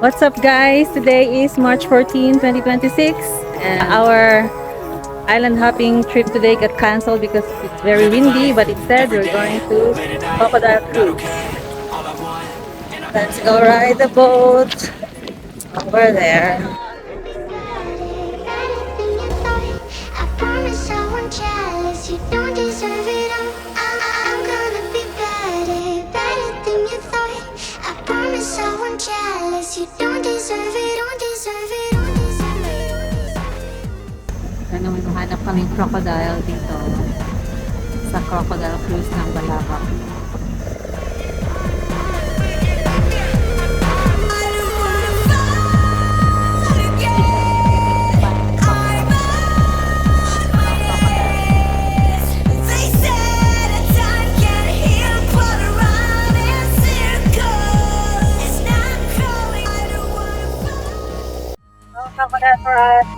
What's up guys? Today is March 14, 2026 and our island hopping trip today got cancelled because it's very windy, but instead we're going to Crocodile Cruise. Let's go ride the boat over there. Ano, hanap kaming crocodile dito sa Crocodile Cruise ng Balabac. Crocodile for us.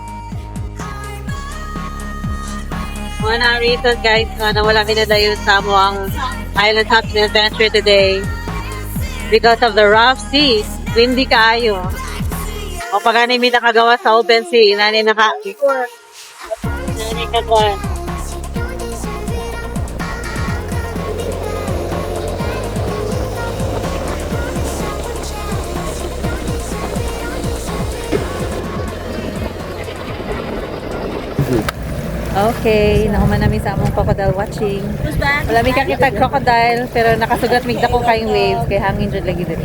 One ng reason guys na wala minadayon sa amuang island hopping adventure today because of the rough seas. Windy kaayo. O pag may nakagawa sa open sea, nani nakagawa. Okay, nahuman namin sa among crocodile watching. Wala mi kakita crocodile, pero nakasugat mig dako kayong waves kay hangin jud lagi diri.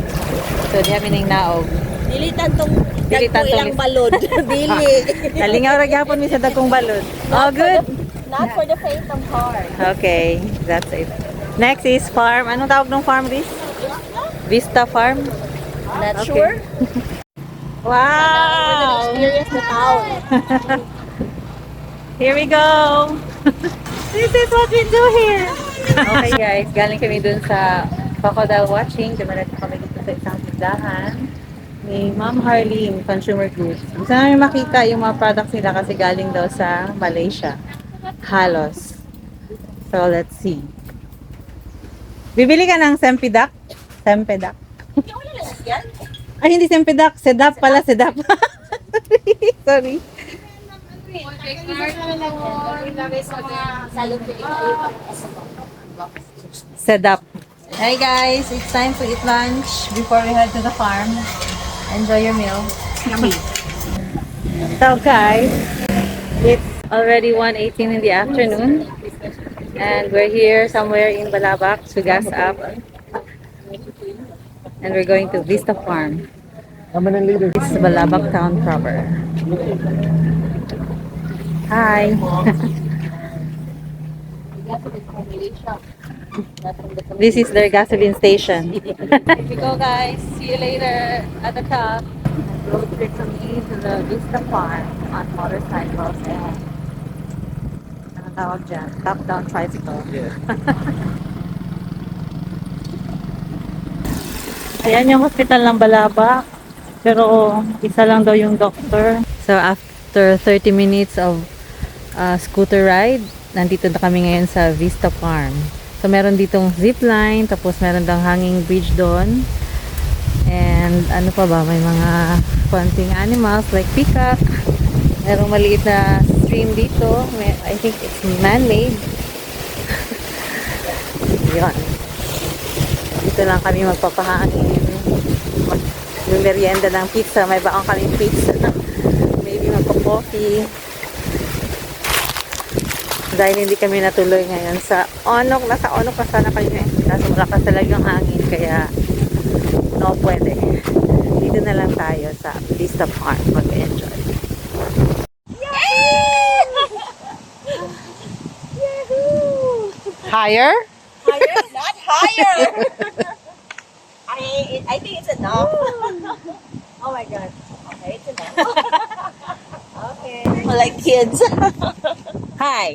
So di kami ning naog. Dilitan tong Dili. ilang balod. Dili. Nalingaw ra gyapon mi sa dagkong balod. Oh, good. Not for the faint of heart. Okay, that's it. Next is farm. Anong tawag ng farm this? Vista Farm? Not Okay. sure. Wow! Experience the town. Here we go! This is what we do here! Okay guys, galing kami dun sa crocodile watching. Dumalag kami dito sa isang tindahan ni Ma'am Harleen Consumer Goods. Gusto namin makita yung mga products nila kasi galing daw sa Malaysia. Halos. So let's see. Bibili ka ng Sempidak? Sempedak. Ay, hindi Sempedak. Sedap pala, Sedap. Sorry. Sedap. Hey guys, it's time to eat lunch before we head to the farm. Enjoy your meal. Yummy. So guys, it's already 1:18 in the afternoon and we're here somewhere in Balabac to gas up. And we're going to Vista Farm. This is Balabac town proper. Hi. This is their gasoline station. Here we go guys. See you later at the top. Road trip from me to the Vista Farm on motorcycles and ano tawag dyan? Top-down tricycle. Ayan yung hospital ng Balabac. Pero isa lang daw yung doctor. So after 30 minutes of scooter ride, nandito na kami ngayon sa Vista Farm. So meron ditong zip line, tapos meron dang hanging bridge doon. And ano pa ba, may mga konting animals like peacock. Merong maliit na stream dito. I think it's man-made. Yun. Dito lang kami magpapahangin. Yung merienda ng pizza, may baong kaming pizza. Maybe magpa-coffee. Dahil hindi kami natuloy ngayon sa Onok. Nasa Onok na sana kayo eh. Kaso malakas talaga yung hangin, kaya no pwede. Dito na lang tayo sa Vista Farm mag-enjoy. Higher? Higher? Not higher. I think it's enough. Oh my god. Okay, it's enough. Okay. Like kids. Hi.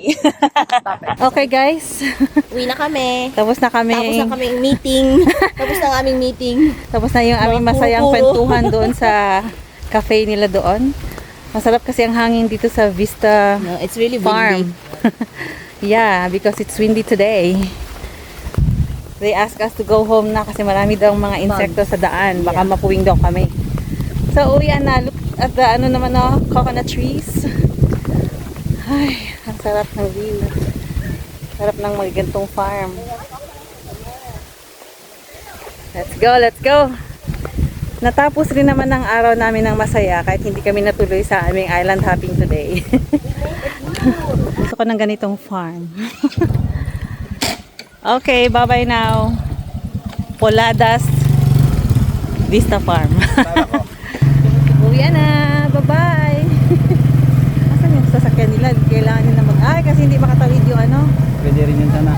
Okay guys. Uwi na kami. Tapos na kami. Tapos na kaming meeting. Tapos na ang aming meeting. Tapos na yung aming masayang kwentuhan doon sa cafe nila doon. Masarap kasi ang hangin dito sa Vista No, it's really Farm. Yeah, because it's windy today. They ask us to go home na kasi marami daw mga insekto sa daan. Baka mapuwing daw kami. So, uwian na. Look at the, ano naman, no, coconut trees. Ay, ang sarap ng view. Sarap ng mga gantong farm. Let's go, let's go! Natapos rin naman ang araw namin ng masaya kahit hindi kami natuloy sa aming island hopping today. Gusto ko ng ganitong farm. Okay, bye-bye now. Poladas Vista Farm. Uwi na. Bye-bye. Asan yung sasakyan nila? Kailangan nila mag-ay kasi hindi makatawid yung ano. Pwede rin yun sana.